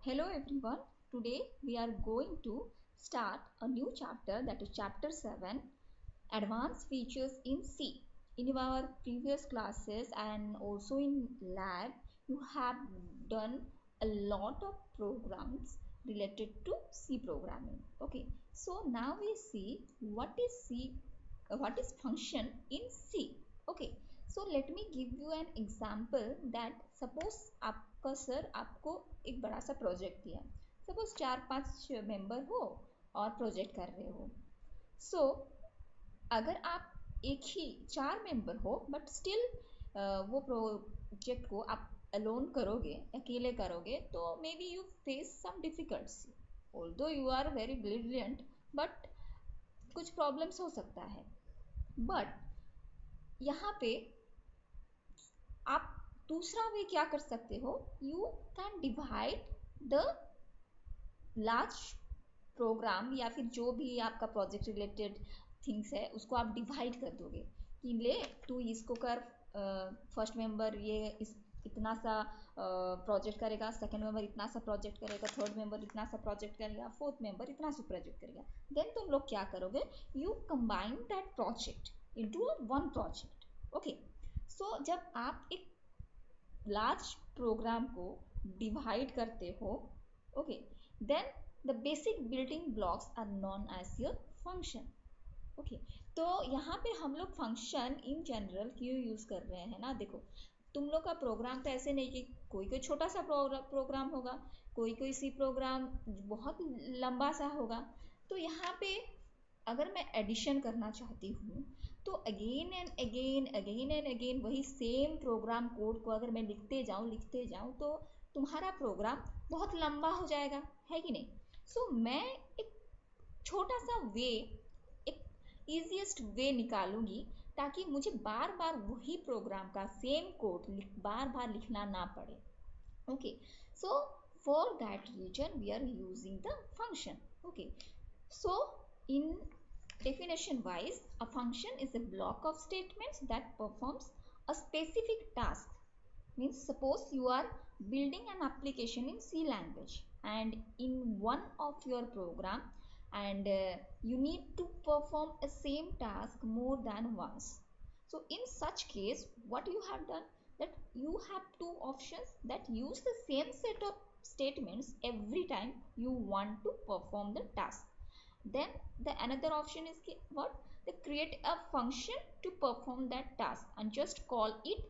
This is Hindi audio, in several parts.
Hello everyone. Today we are going to start a new chapter, that is chapter 7, Advanced Features in C. In our previous classes and also in lab, you have done a lot of programs related to C programming. Okay, so now we see what is C, what is function in C. Okay, so let me give you an example that suppose आपका सर आपको एक बड़ा सा प्रोजेक्ट दिया, सपोज 4-5 मेंबर हो और प्रोजेक्ट कर रहे हो. सो अगर आप एक ही 4 मेंबर हो बट स्टिल वो प्रोजेक्ट को आप अलोन करोगे, अकेले करोगे, तो maybe you face some difficulty. Although you are very brilliant but कुछ प्रॉब्लम्स हो सकता है. बट यहाँ पे आप दूसरा वे क्या कर सकते हो, you can divide the large program या फिर जो भी आपका प्रोजेक्ट रिलेटेड थिंग्स है उसको आप डिवाइड कर दोगे कि ले तू इसको कर, फर्स्ट मेंबर ये इतना सा प्रोजेक्ट करेगा, सेकंड मेंबर इतना सा प्रोजेक्ट करेगा, थर्ड मेंबर इतना सा प्रोजेक्ट करेगा, फोर्थ मेंबर इतना सा प्रोजेक्ट करेगा. देन तुम लोग क्या करोगे, you combine that project into one project. Okay, so जब आप एक लार्ज प्रोग्राम को डिवाइड करते हो, okay, then the basic building blocks are known as your function. Okay, तो यहाँ पे हम लोग फंक्शन इन जनरल क्यों यूज कर रहे हैं ना. देखो, तुम लोग का प्रोग्राम तो ऐसे नहीं कि कोई कोई छोटा सा प्रोग्राम होगा, कोई कोई सी प्रोग्राम बहुत लंबा सा होगा. तो यहाँ पे अगर मैं एडिशन करना चाहती हूँ तो अगेन एंड अगेन वही सेम प्रोग्राम कोड को अगर मैं लिखते जाऊँ तो तुम्हारा प्रोग्राम बहुत लंबा हो जाएगा, है कि नहीं. सो मैं एक छोटा सा वे, एक ईजिएस्ट वे निकालूंगी ताकि मुझे बार बार वही प्रोग्राम का सेम कोड बार बार लिखना ना पड़े. Okay, so for that reason we are using the function. Okay, so in definition wise, a function is a block of statements that performs a specific task. Means suppose you are building an application in C language and in one of your program, and you need to perform a same task more than once. So in such case what you have done, that you have two options that use the same set of statements every time you want to perform the task. Then the another option is what, they create a function to perform that task and just call it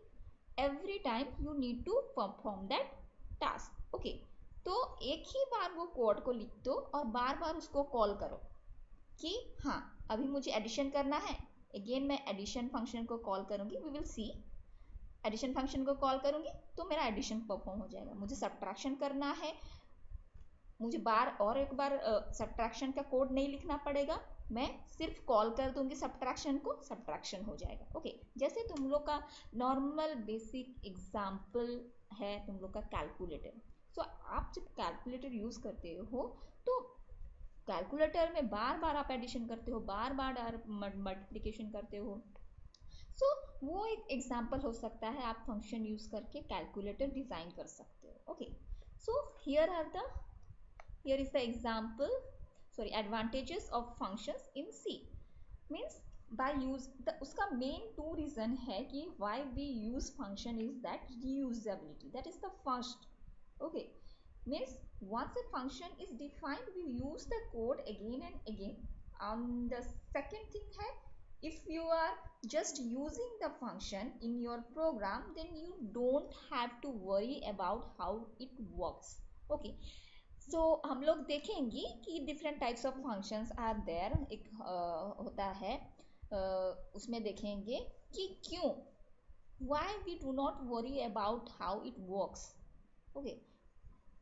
every time you need to perform that task. Okay, तो एक ही बार वो कोड को लिख दो और बार बार उसको कॉल करो कि हाँ अभी मुझे एडिशन करना है, अगेन मैं एडिशन फंक्शन को कॉल करूंगी, we will see. Addition function को कॉल करूंगी तो मेरा एडिशन परफॉर्म हो जाएगा. मुझे सब्ट्रैक्शन करना है, मुझे और एक बार सब्ट्रैक्शन का कोड नहीं लिखना पड़ेगा, मैं सिर्फ कॉल कर दूंगी सब्ट्रैक्शन को, सब्ट्रैक्शन हो जाएगा. ओके, जैसे तुम लोग का नॉर्मल बेसिक एग्जांपल है तुम लोग का कैलकुलेटर. सो आप जब कैलकुलेटर यूज करते हो तो कैलकुलेटर में बार बार आप एडिशन करते हो, बार बार मल्टीप्लिकेशन करते हो. सो वो एक एग्जांपल हो सकता है, आप फंक्शन यूज करके कैलकुलेटर डिजाइन कर सकते हो. Okay, so here is the example, advantages of functions in C. means by use the उसका main two reason है कि why we use function is that reusability, that is the first. Okay, means once a function is defined we use the code again and again. The second thing है, if you are just using the function in your program then you don't have to worry about how it works. Okay, सो हम लोग देखेंगे कि different types of functions are there. एक होता है उसमें देखेंगे कि क्यों, why we do not worry about how it works. Okay,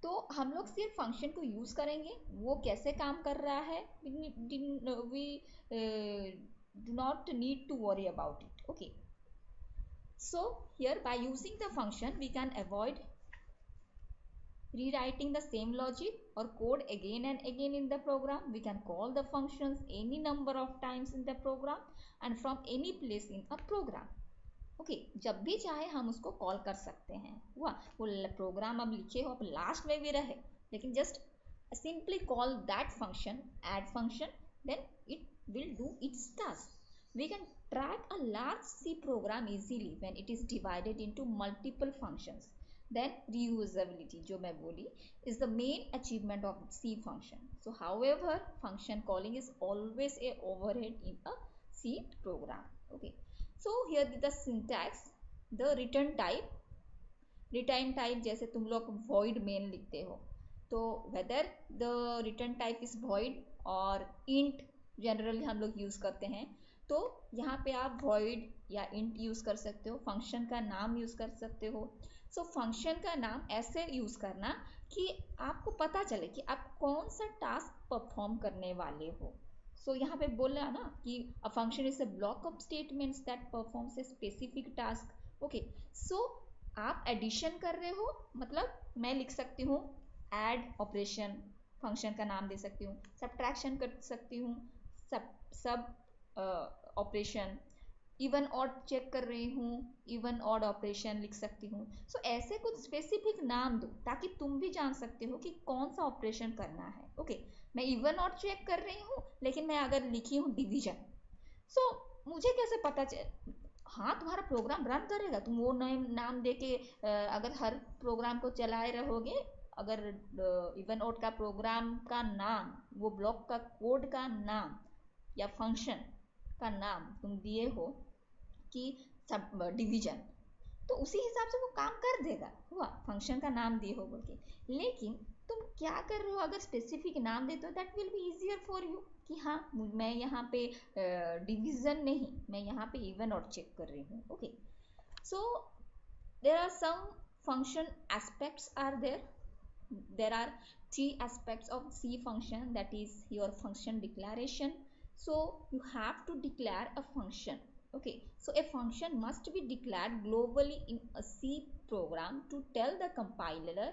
तो हम लोग सिर्फ फंक्शन को यूज करेंगे, वो कैसे काम कर रहा है we do not need to worry about it. Okay, so here by using the function we can avoid rewriting the same logic or code again and again in the program. We can call the functions any number of times in the program and from any place in a program. Okay, जब भी चाहे हम उसको कॉल कर सकते हैं. हुआ वो प्रोग्राम अब लिखे हो, अब लास्ट में भी रहे लेकिन just simply call that function add function, then it will do its task. We can track a large C program easily when it is divided into multiple functions. Then reusability जो मैं बोली is the main achievement of C function. So however, function calling is always a overhead in a C program. Okay, so here the syntax, the return type, return type जैसे तुम लोग void main लिखते हो, तो whether the return type is void और int जनरली हम लोग यूज़ करते हैं, तो यहाँ पे आप void या int यूज़ कर सकते हो, फंक्शन का नाम यूज़ कर सकते हो. सो फंक्शन का नाम ऐसे यूज़ करना कि आपको पता चले कि आप कौन सा टास्क परफॉर्म करने वाले हो. सो यहाँ पे बोला ना कि a function is a block of statements that performs a specific task. Okay, so आप एडिशन कर रहे हो, मतलब मैं लिख सकती हूँ ऐड ऑपरेशन, फंक्शन का नाम दे सकती हूँ. सब्ट्रैक्शन कर सकती हूँ, सब ऑपरेशन. इवन ऑड चेक कर रही हूँ, इवन ऑड ऑपरेशन लिख सकती हूँ. सो ऐसे कुछ स्पेसिफिक नाम दो ताकि तुम भी जान सकते हो कि कौन सा ऑपरेशन करना है. ओके, मैं इवन ऑड चेक कर रही हूँ, लेकिन मैं अगर लिखी हूँ डिवीजन, सो मुझे कैसे पता चल, हाँ तुम्हारा प्रोग्राम रन करेगा, तुम वो नाम दे के अगर हर प्रोग्राम को चलाए रहोगे, अगर इवन ऑड का प्रोग्राम का नाम, वो ब्लॉक का कोड का नाम या फंक्शन का नाम तुम दिए हो कि सब डिवीजन, तो उसी हिसाब से वो काम कर देगा, हुआ फंक्शन का नाम दिए हो बोल के. लेकिन तुम क्या कर रहे हो, अगर स्पेसिफिक नाम देते हो, that will be easier for you कि हाँ मैं यहाँ पे डिवीजन नहीं, मैं यहाँ पे इवन और चेक कर रही हूँ. Okay, so there are some function aspects are there. There are three aspects of C function, that is your function declaration. So you have to declare a function. Okay, so a function must be declared globally in a C program to tell the compiler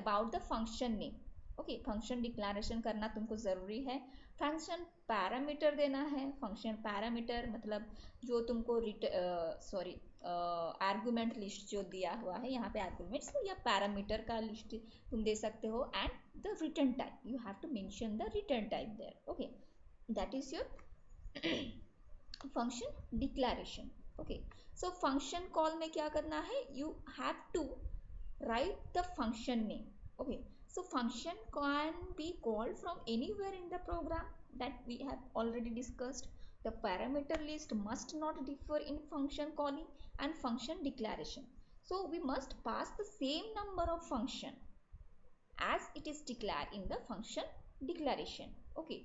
about the function name. Okay, function declaration करना तुमको ज़रूरी है. फंक्शन पैरामीटर देना है. फंक्शन पैरामीटर मतलब जो तुमको सॉरी आर्गुमेंट लिस्ट जो दिया हुआ है, यहाँ पे आर्गुमेंट्स या पैरामीटर का लिस्ट तुम दे सकते हो. And the return type, you have to mention the return type there. Okay, that is your function declaration. Okay, so function call में क्या करना है, you have to write the function name. Okay, so function can be called from anywhere in the program, that we have already discussed. The parameter list must not differ in function calling and function declaration. So we must pass the same number of function as it is declared in the function declaration. Okay,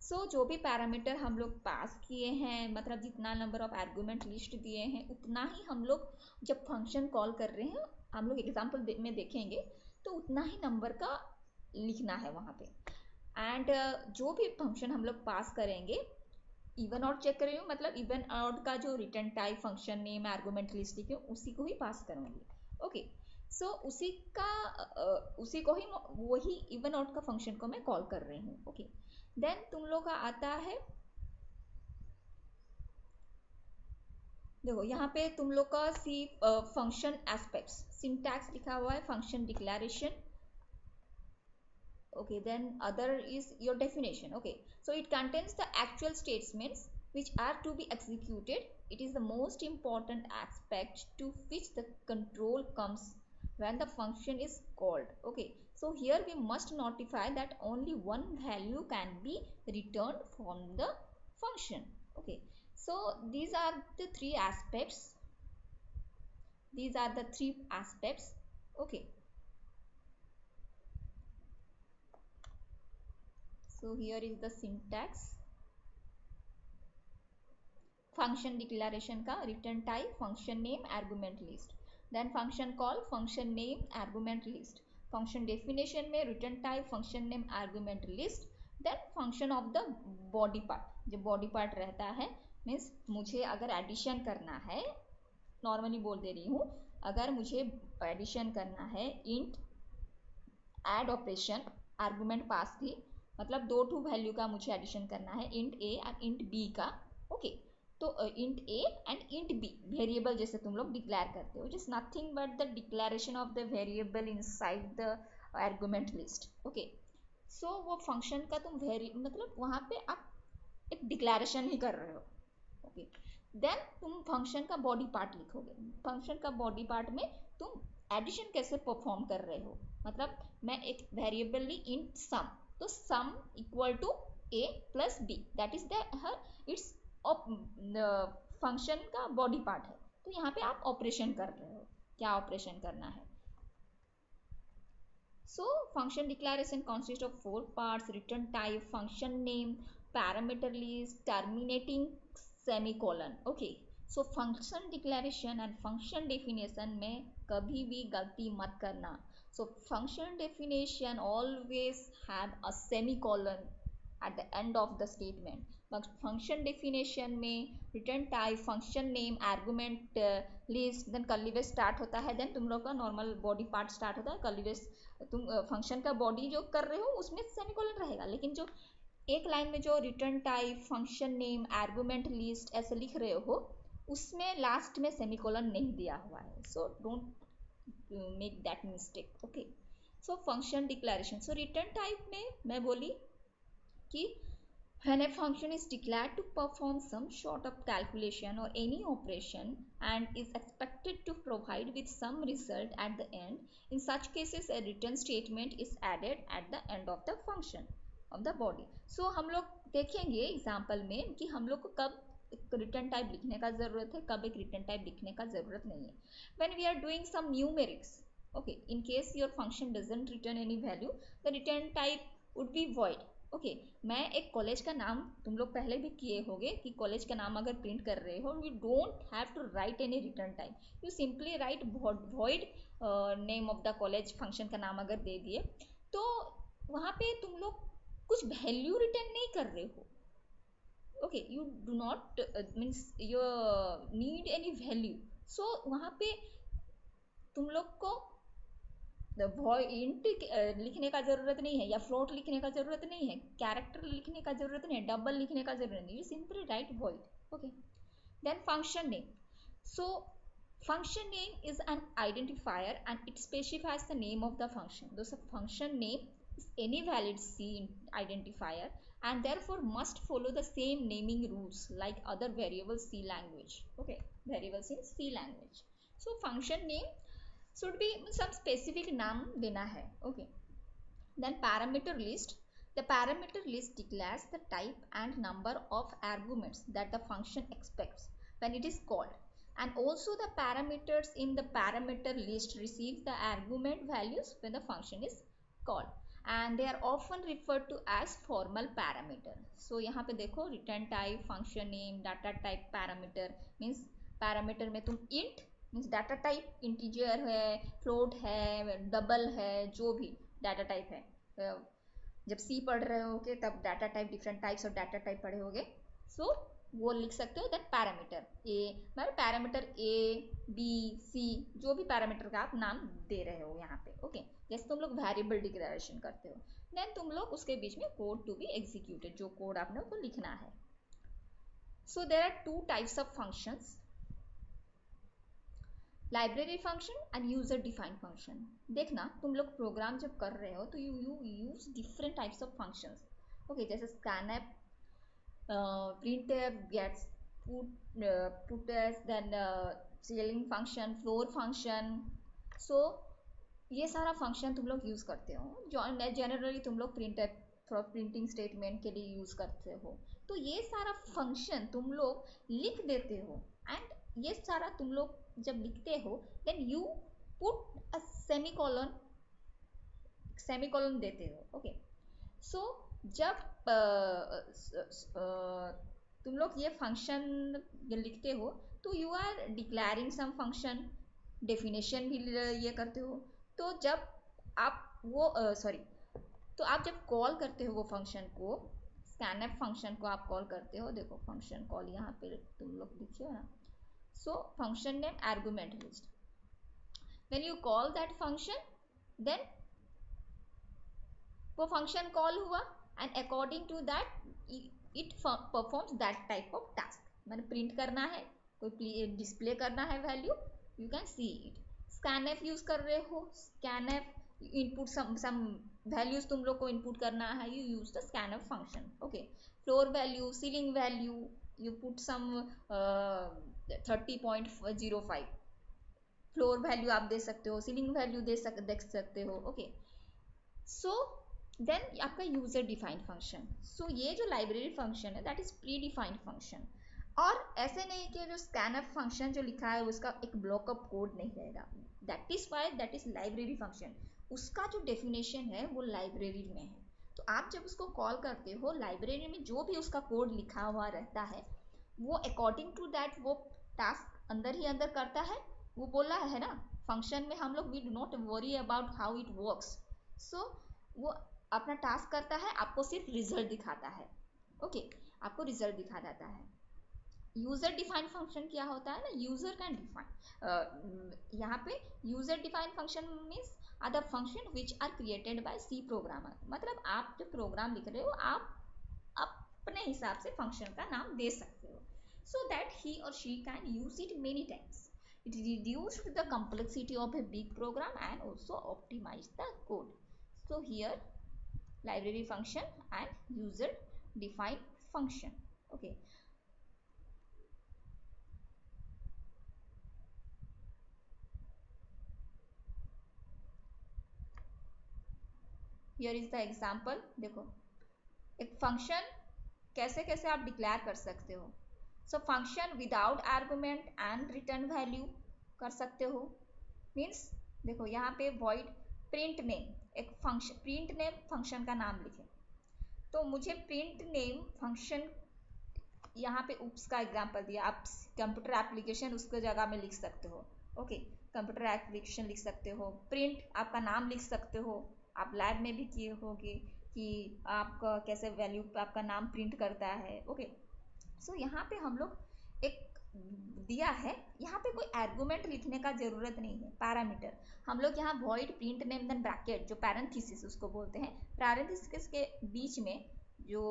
सो जो भी पैरामीटर हम लोग पास किए हैं, मतलब जितना नंबर ऑफ आर्गुमेंट लिस्ट दिए हैं, उतना ही हम लोग जब फंक्शन कॉल कर रहे हैं, हम लोग एग्जांपल में देखेंगे, तो उतना ही नंबर का लिखना है वहाँ पे. एंड जो भी फंक्शन हम लोग पास करेंगे, इवन ऑड चेक कर रही हूँ, मतलब इवन ऑड का जो return type, function name, argument list लिखे उसी को ही पास करूँगी. ओके, सो उसी को ही, वही इवन ऑड का फंक्शन को मैं कॉल कर रही हूँ. ओके, देन तुम लोग का आता है, देखो यहाँ पे तुम लोग का सी फंक्शन एस्पेक्ट्स सिंटैक्स लिखा हुआ है, function declaration. okay, then other is your definition. Okay, so it contains the actual statements which are to be executed. It is the most important aspect to which the control comes when the function is called. Okay, so here we must notify that only one value can be returned from the function. Okay, so these are the three aspects. Okay, so here is the syntax. Function declaration का return type, function name, argument list. Then function call, function name, argument list. Function definition में return type, function name, argument list. Then function of the body part, जो बॉडी पार्ट रहता है, मीन्स मुझे अगर एडिशन करना है, नॉर्मली बोल दे रही हूँ, अगर मुझे एडिशन करना है, इंट ऐड ऑपरेशन, आर्गुमेंट पास की, मतलब दो टू वैल्यू का मुझे एडिशन करना है, इंट ए और इंट बी का. ओके, तो int a and int b variable जैसे तुम लोग डिक्लेयर करते हो, just nothing but the declaration of the variable inside the argument list. Okay, so वो फंक्शन का तुम मतलब वहाँ पे आप एक डिक्लेरेशन ही कर रहे हो। ओके, देन तुम फंक्शन का बॉडी पार्ट लिखोगे। फंक्शन का बॉडी पार्ट में तुम एडिशन कैसे परफॉर्म कर रहे हो, मतलब मैं एक वेरिएबली इन सम, तो sum equal to a plus b, that is the its function का बॉडी पार्ट है। तो यहाँ पे आप ऑपरेशन कर रहे हो, क्या ऑपरेशन करना है। So function declaration consists of 4 parts: return type, function name, parameter list, terminating semicolon. Okay, so function declaration and function definition में कभी भी गलती मत करना। So function definition always have a semicolon at the end of the statement. Function definition में return type, function name, argument list, then curly brace start होता है, देन तुम लोग का नॉर्मल बॉडी पार्ट स्टार्ट होता है, कर्ली ब्रेस तुम फंक्शन का बॉडी जो कर रहे हो उसमें सेमीकोलन रहेगा, लेकिन जो एक लाइन में जो return type, function name, argument list ऐसे लिख रहे हो उसमें लास्ट में सेमीकोलन नहीं दिया हुआ है। So don't make that mistake. Okay, so function declaration. So return type में मैं बोली कि when a function is declared to perform some sort of calculation or any operation and is expected to provide with some result at the end, in such cases a return statement is added at the end of the function of the body. So हम लोग देखेंगे एग्जाम्पल में कि हम लोग को कब रिटर्न टाइप लिखने का ज़रूरत है, कब एक रिटर्न टाइप लिखने का ज़रूरत नहीं है। when we are doing some numerics, okay, in case your function doesn't return any value, the return type would be void. Okay, मैं एक कॉलेज का नाम, तुम लोग पहले भी किए होंगे कि कॉलेज का नाम अगर प्रिंट कर रहे हो, you don't have to write any return type, you simply write void name of the college, function का नाम अगर दे दिए तो वहाँ पे तुम लोग कुछ वैल्यू रिटर्न नहीं कर रहे हो। Okay, you do not means you need any value, so वहाँ पे तुम लोग को इंट लिखने का ज़रूरत नहीं है, या फ्लोट लिखने का ज़रूरत नहीं है, कैरेक्टर लिखने का ज़रूरत नहीं है, डबल लिखने का ज़रूरत नहीं, you simply write void. Okay, then function name. So function name is an identifier and it specifies the name of the function. Thus a function name is any valid C identifier and therefore must follow the same naming rules like other variables C language. Okay, variables in C language. So function name should be some specific नाम देना है। okay, then parameter list. The parameter list declares the type and number of arguments that the function expects when it is called, and also the parameters in the parameter list receive the argument values when the function is called, and they are often referred to as formal parameter. So यहाँ पे देखो return type, function name, data type, parameter means parameter में तुम int means data type integer है, फ्लोट है, डबल है, जो भी डाटा टाइप है, जब सी पढ़ रहे होगे तब data type, different types of data type पढ़े होगे, सो वो लिख सकते हो। दैट पैरामीटर ए, मतलब पैरामीटर ए बी सी, जो भी पैरामीटर का आप नाम दे रहे हो यहाँ पे। ओके, जैसे तुम लोग वेरिएबल डिक्लेरेशन करते हो, देन तुम लोग उसके बीच में कोड टू बी एग्जीक्यूटेड, जो कोड आपने को लिखना है। So there are two types of functions, library function and user defined function. देखना तुम लोग प्रोग्राम जब कर रहे हो तो you use different types of functions. Okay, जैसे scanf, printf, gets, puts, then ceiling function, floor function. So ये सारा फंक्शन तुम लोग यूज करते हो, जो जनरली तुम लोग प्रिंटफ फॉर प्रिंटिंग स्टेटमेंट के लिए यूज करते हो। तो ये सारा फंक्शन तुम लोग लिख देते हो, एंड ये सारा तुम लोग जब लिखते हो then you put a semicolon देते हो। ओके, सो जब तुम लोग ये फंक्शन लिखते हो तो you are declaring some function, definition भी ये करते हो। तो जब आप वो तो आप जब कॉल करते हो वो फंक्शन को, स्कैनएफ फंक्शन को आप कॉल करते हो, देखो फंक्शन कॉल यहाँ पे तुम लोग लिखे हो ना। So function name, argument list. When you call that function, then वो function call हुआ and according to that it performs that type of task. मैंने print करना है, कोई display करना है value, you can see it. scanf use कर रहे हो, scanf इनपुट सम वैल्यूज तुम लोग को इनपुट करना है, you use the scanf function. Okay, floor value, ceiling value, you put some 30.05 floor value आप दे सकते हो, सीलिंग वैल्यू देख सकते हो. ओके, सो देन आपका यूजर डिफाइंड फंक्शन. सो ये जो लाइब्रेरी फंक्शन है that is predefined function. और ऐसे नहीं कि जो स्कैनफ फंक्शन जो लिखा है उसका एक ब्लॉकअप कोड नहीं रहेगा. That is why that is library function. उसका जो डेफिनेशन है वो लाइब्रेरी में है. तो आप जब उसको कॉल करते हो, लाइब्रेरी में जो भी उसका कोड लिखा हुआ रहता है वो अकॉर्डिंग टू दैट वो टास्क अंदर ही अंदर करता है. वो बोला है ना फंक्शन में हम लोग we do not worry about how it works. So वो अपना टास्क करता है, आपको सिर्फ रिजल्ट दिखाता है. ओके, आपको रिजल्ट दिखा देता है. यूजर डिफाइंड फंक्शन क्या होता है ना, यूजर कैन डिफाइन. यहाँ पे user defined function means are the function which are created by C programmer. मतलब आप जो प्रोग्राम लिख रहे हो आप अपने हिसाब से फंक्शन का नाम दे सकते हो, so that he or she can use it many times. It reduced the complexity of a big program and also optimized the code. So here library function and user defined function. Okay, here is the example. देखो एक फंक्शन कैसे कैसे आप डिक्लेयर कर सकते हो. So function without argument and return value कर सकते हो. मीन्स देखो यहाँ पे वॉइड प्रिंट नेम, एक फंक्शन प्रिंट नेम फंक्शन का नाम लिखे. तो मुझे प्रिंट नेम फंक्शन यहाँ पे उप्स का एग्जांपल दिया, आप कंप्यूटर एप्लीकेशन उसके जगह में लिख सकते हो. ओके, कंप्यूटर एप्लीकेशन लिख सकते हो, प्रिंट आपका नाम लिख सकते हो. आप लैब में भी किए होगे कि आपका कैसे वैल्यू पे आपका नाम प्रिंट करता है. ओके, सो यहाँ पे हम लोग एक दिया है, यहाँ पे कोई आर्गुमेंट लिखने का जरूरत नहीं है. पैरामीटर हम लोग यहाँ void print name then bracket जो पैरेंथेसिस उसको बोलते हैं, पैरेंथेसिस के बीच में जो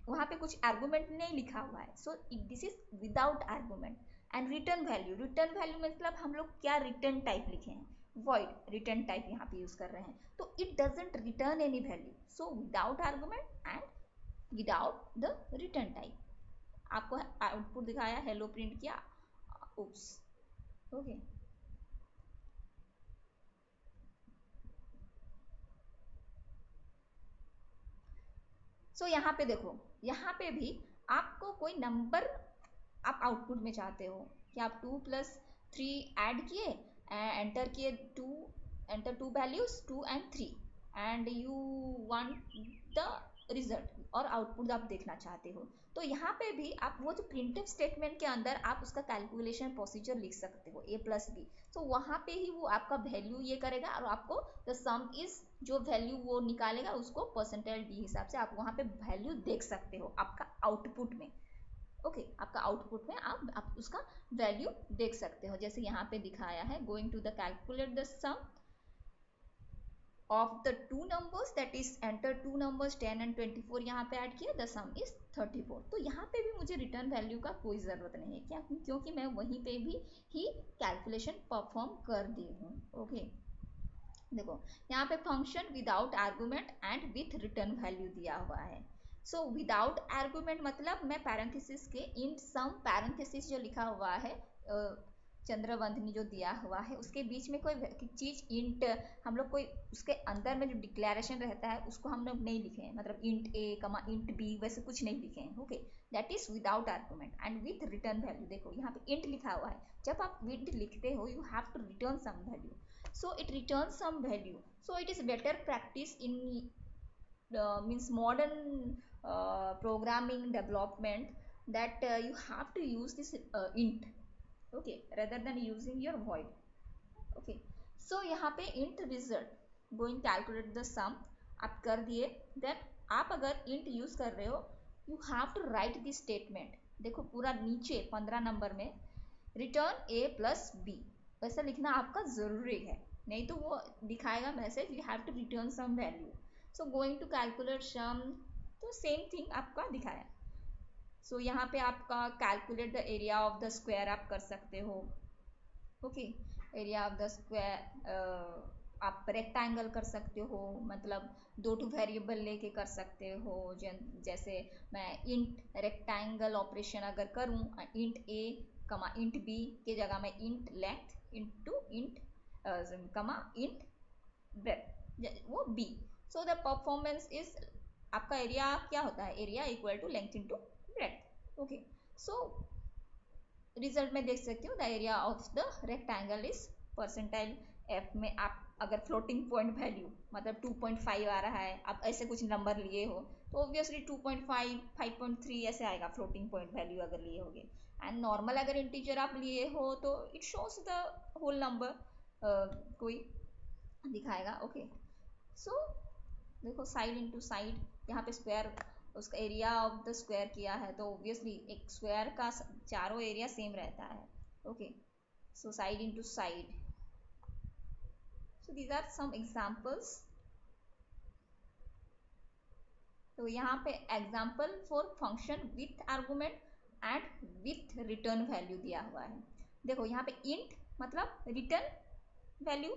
वहाँ पे कुछ आर्गुमेंट नहीं लिखा हुआ है. So this is without argument. And return value, return value मतलब हम लोग क्या रिटर्न टाइप लिखे हैं, वॉइड रिटर्न टाइप यहाँ पे यूज कर रहे हैं. तो it doesn't return any value. So without argument and without the return type. आपको आउटपुट दिखाया, हेलो प्रिंट किया, उप्स. ओके, सो यहाँ पे देखो, यहाँ पे भी आपको कोई नंबर आप आउटपुट में चाहते हो कि आप 2+3 ऐड किए, एंटर किए 2, enter 2 values 2 and 3 and you want the result और आउटपुट आप देखना चाहते हो. तो यहाँ पे भी आप वो जो प्रिंटफ स्टेटमेंट के अंदर आप उसका कैलकुलेशन प्रोसीजर लिख सकते हो a+b. तो वहाँ पे ही वो आपका वैल्यू ये करेगा और आपको द सम इज जो वैल्यू वो निकालेगा उसको परसेंटेज डी हिसाब से आप वहाँ पे वैल्यू देख सकते हो आपका आउटपुट में. ओके, आपका आउटपुट में आप उसका वैल्यू देख सकते हो. जैसे यहाँ पे दिखाया है, going to the calculate the sum of the two numbers that is enter two numbers 10 and 24 यहाँ पे ऐड किया, the sum is 34. तो यहाँ पे भी मुझे रिटर्न वैल्यू का कोई ज़रूरत नहीं है. क्या, क्योंकि मैं वहीं पे भी ही कैलकुलेशन परफॉर्म कर दी हूँ. ओके, देखो यहाँ पे function without argument and with return value दिया हुआ है. सो विदाउट आर्गुमेंट मतलब मैं पैरेंथेसिस के इन सम पैरेंथेसिस जो लिखा हुआ है चंद्रवंदनी जो दिया हुआ है उसके बीच में कोई चीज़ इंट हम लोग कोई उसके अंदर में जो डिक्लेरेशन रहता है उसको हम लोग नहीं लिखे हैं, मतलब इंट ए कमा इंट बी वैसे कुछ नहीं लिखे हैं. Okay, that is without argument and with return value. देखो यहाँ पे इंट लिखा हुआ है, जब आप विथ लिखते हो you have to return some value. So it returns some value. So it is better practice in means modern programming development that you have to use this int. Okay, rather than using your void. Okay, so यहाँ पे int result going calculate the sum आप कर दिए. then आप अगर int यूज कर रहे हो you have to write this statement. देखो पूरा नीचे 15 नंबर में रिटर्न a+b वैसा लिखना आपका ज़रूरी है, नहीं तो वो दिखाएगा message you have to return some value. So going to calculate sum, तो सेम थिंग आपका दिखाया. सो यहाँ पे आपका calculate the area of the square आप कर सकते हो. Okay, area of the square आप रेक्टेंगल कर सकते हो, मतलब 2 वेरिएबल लेके कर सकते हो। जैसे मैं इंट रेक्टेंगल ऑपरेशन अगर करूँ, इंट ए कमा इंट बी के जगह मैं int length into int comma int breadth वो B. So the performance is, आपका एरिया क्या होता है, area equal to length into breadth. Okay, so result में देख सकती हूँ the area of the rectangle is percentile F में। आप अगर फ्लोटिंग पॉइंट वैल्यू मतलब 2.5 आ रहा है, आप ऐसे कुछ नंबर लिए हो तो ऑब्वियसली 2.5 5.3 ऐसे आएगा फ्लोटिंग पॉइंट वैल्यू अगर लिए होगे। एंड नॉर्मल अगर इंटीजर आप लिए हो तो it shows the whole number, कोई दिखाएगा। ओके, सो देखो साइड इनटू साइड, यहाँ पे स्क्वायर उसका एरिया ऑफ द स्क्वायर किया है तो ऑब्वियसली एक स्क्वायर का चारों एरिया सेम रहता है। Okay, so side into side, so these are some examples. तो यहाँ पे example for function with argument and with return value दिया हुआ है। देखो यहाँ पे इंट मतलब return value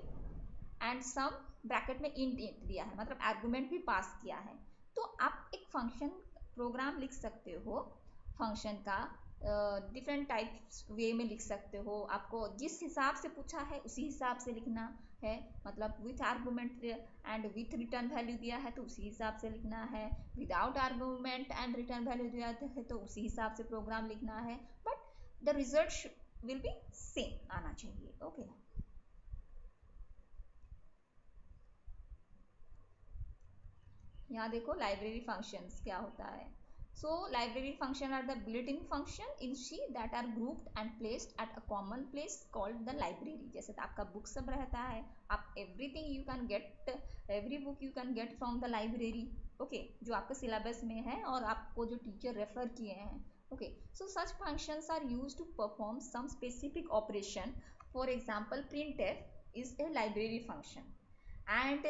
and sum bracket में इंट दिया है, मतलब आर्गुमेंट भी पास किया है। तो आप एक फंक्शन प्रोग्राम लिख सकते हो, फंक्शन का डिफरेंट टाइप्स वे में लिख सकते हो। आपको जिस हिसाब से पूछा है उसी हिसाब से लिखना है, मतलब with argument and with return value दिया है तो उसी हिसाब से लिखना है, without argument and return value दिया है तो उसी हिसाब से प्रोग्राम लिखना है, but the result will be same आना चाहिए। ओके, यहाँ देखो लाइब्रेरी फंक्शंस क्या होता है। So library function are the built in function in C that are grouped and placed at a common place called the library. जैसे आपका बुक सब रहता है, आप everything you can get, every book you can get from the library. Okay, जो आपके सिलेबस में है और आपको जो टीचर रेफर किए हैं। Okay, so such functions are used to perform some specific operation. For example printf is a library function and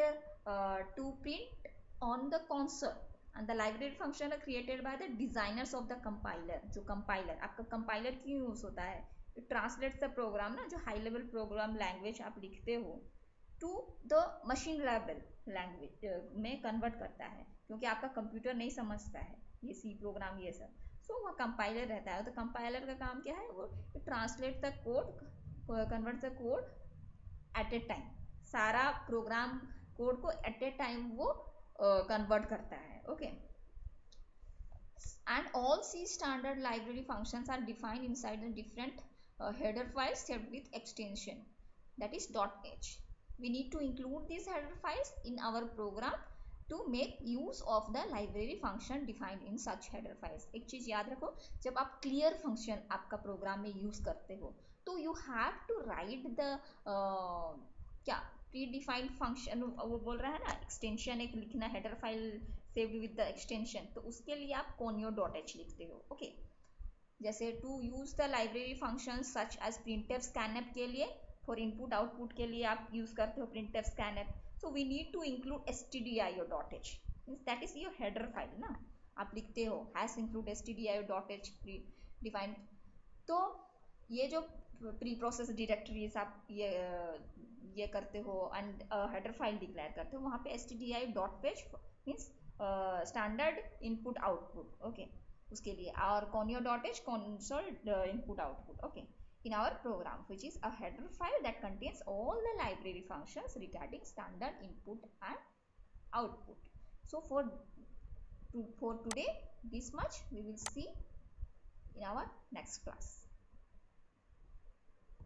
to print on the console, and the library function are created by the designers of the compiler। जो compiler, आपका compiler क्यों यूज होता है, it translates the program ना, जो हाई लेवल प्रोग्राम लैंग्वेज आप लिखते हो to the machine level language में कन्वर्ट करता है, क्योंकि आपका कंप्यूटर नहीं समझता है ये सी प्रोग्राम ये सब। सो वह कंपाइलर रहता है, तो कंपाइलर का काम क्या है, वो translate the code, convert the code at a time, सारा प्रोग्राम कोड को एट ए टाइम वो कन्वर्ट करता है। Okay, and all C standard library functions are defined inside the different header files set with extension that is .h। we need to include these header files in our program to make use of the library function defined in such header files। एक चीज याद रखो, जब आप clear function आपका प्रोग्राम में यूज करते हो तो you have to write the क्या प्री डिफाइंड फंक्शन, वो बोल रहा है ना एक्सटेंशन एक लिखना, header file saved with the extension, तो उसके लिए आप conio.h लिखते हो। ओके, जैसे to use the library function such as printf scanf के लिए, फॉर इनपुट आउटपुट के लिए आप यूज करते हो printf scanf, so we need to include stdio.h, means that is your header file ना, आप लिखते हो has include stdio.h pre defined. तो ये जो प्री प्रोसेस डायरेक्टरीज आप ये करते हो एंड हेडर फाइल डिक्लेयर करते हो, वहाँ पे stdio.h means standard input output. Okay, उसके लिए, और conio.h console input output। okay, in our program which is a header file that contains all the library functions regarding standard input and output। so for today this much, we will see in our next class।